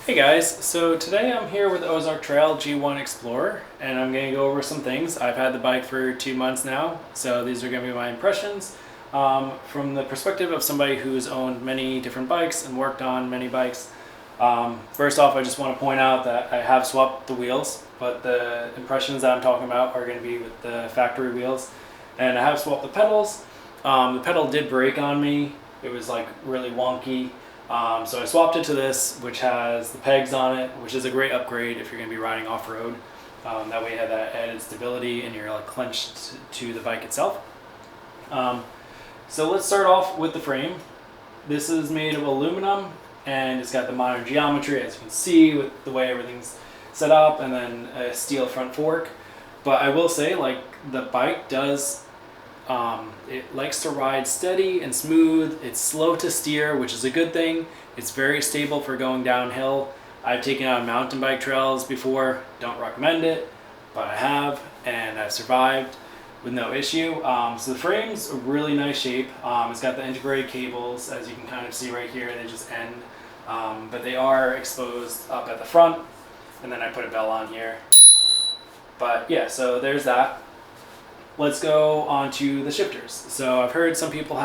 Hey guys, so today I'm here with Ozark Trail G1 Explorer and I'm going to go over some things. I've had the bike for 2 months now, so these are going to be my impressions from the perspective of somebody who's owned many different bikes and worked on many bikes. First off, I just want to point out that I have swapped the wheels, but the impressions that I'm talking about are going to be with the factory wheels. And I have swapped the pedals. The pedal did break on me. It was like really wonky. So I swapped it to this, which has the pegs on it, which is a great upgrade if you're going to be riding off-road. That way you have that added stability and you're like clenched to the bike itself. So let's start off with the frame. This is made of aluminum and it's got the modern geometry, as you can see, with the way everything's set up, and then a steel front fork. But I will say, like, the bike does it likes to ride steady and smooth. It's slow to steer, which is a good thing. It's very stable for going downhill. I've taken it on mountain bike trails before. Don't recommend it, but I have, and I've survived with no issue. So the frame's a really nice shape. It's got the integrated cables, as you can kind of see right here. They just end, but they are exposed up at the front, and then I put a bell on here. But yeah, so there's that. Let's go on to the shifters. So I've heard some people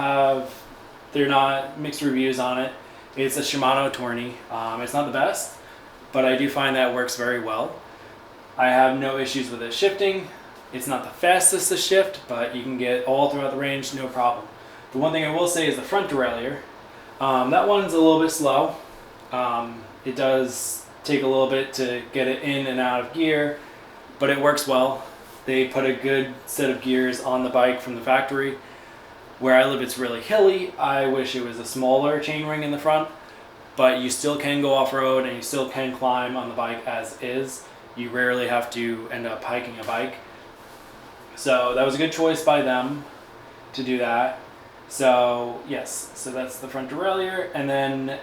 they're not mixed reviews on it. It's a Shimano Tourney. It's not the best, but I do find that it works very well. I have no issues with it shifting. It's not the fastest to shift, but you can get all throughout the range, no problem. The one thing I will say is the front derailleur. That one's a little bit slow. It does take a little bit to get it in and out of gear, but it works well. They put a good set of gears on the bike from the factory. Where I live, it's really hilly. I wish it was a smaller chainring in the front, but you still can go off-road and you still can climb on the bike as is. You rarely have to end up hiking a bike. So that was a good choice by them to do that. So yes, so that's the front derailleur. And then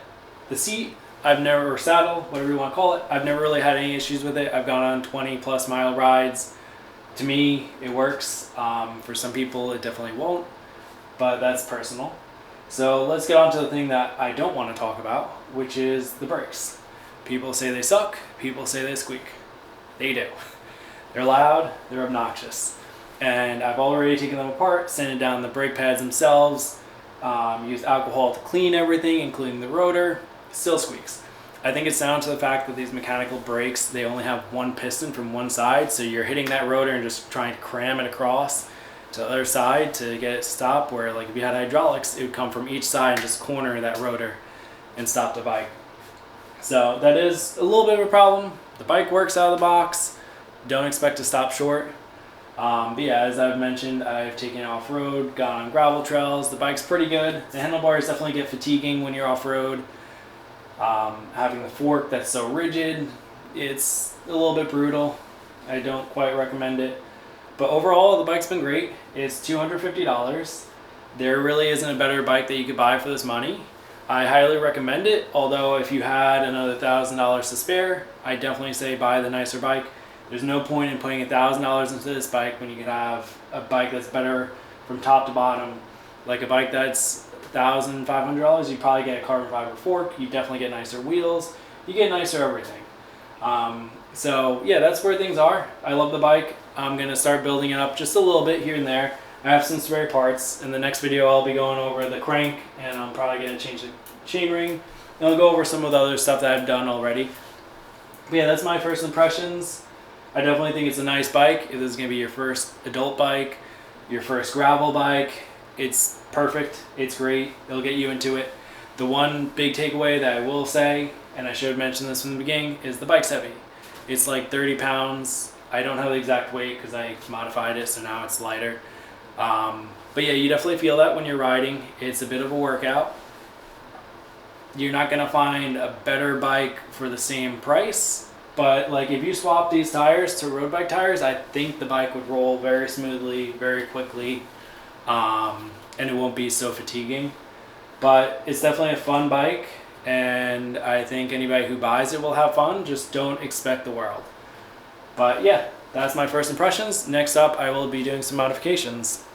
the seat, or saddle, whatever you want to call it, I've never really had any issues with it. I've gone on 20+ mile rides. To me, it works. For some people, it definitely won't, but that's personal. So let's get on to the thing that I don't want to talk about, which is the brakes. People say they suck. People say they squeak. They do. They're loud. They're obnoxious. And I've already taken them apart, sanded down the brake pads themselves, used alcohol to clean everything, including the rotor. Still squeaks. I think it's down to the fact that these mechanical brakes, they only have one piston from one side, so you're hitting that rotor and just trying to cram it across to the other side to get it to stop, where like if you had hydraulics, it would come from each side and just corner that rotor and stop the bike. So that is a little bit of a problem. The bike works out of the box. Don't expect to stop short. But yeah, as I've mentioned, I've taken it off-road, gone on gravel trails. The bike's pretty good. The handlebars definitely get fatiguing when you're off-road. Having the fork that's so rigid, it's a little bit brutal. I don't quite recommend it. But overall, the bike's been great. It's $250. There really isn't a better bike that you could buy for this money. I highly recommend it, although if you had another $1,000 to spare, I definitely say buy the nicer bike. There's no point in putting $1,000 into this bike when you could have a bike that's better from top to bottom. Like a bike that's $1,500, you probably get a carbon fiber fork. You definitely get nicer wheels. You get nicer everything. So yeah, that's where things are. I love the bike. I'm gonna start building it up just a little bit here and there. I have some spare parts. In the next video, I'll be going over the crank, and I'm probably gonna change the chainring. And I'll go over some of the other stuff that I've done already. But yeah, that's my first impressions. I definitely think it's a nice bike. If this is gonna be your first adult bike, your first gravel bike, it's perfect. It's great. It'll get you into it. The one big takeaway that I will say, and I should have mentioned this from the beginning, is the bike's heavy. It's like 30 pounds. I don't have the exact weight because I modified it, so now it's lighter. But yeah, you definitely feel that when you're riding. It's a bit of a workout. You're not going to find a better bike for the same price, but like if you swap these tires to road bike tires, I think the bike would roll very smoothly, very quickly. And it won't be so fatiguing. But it's definitely a fun bike, and I think anybody who buys it will have fun. Just don't expect the world. But yeah, that's my first impressions. Next up, I will be doing some modifications.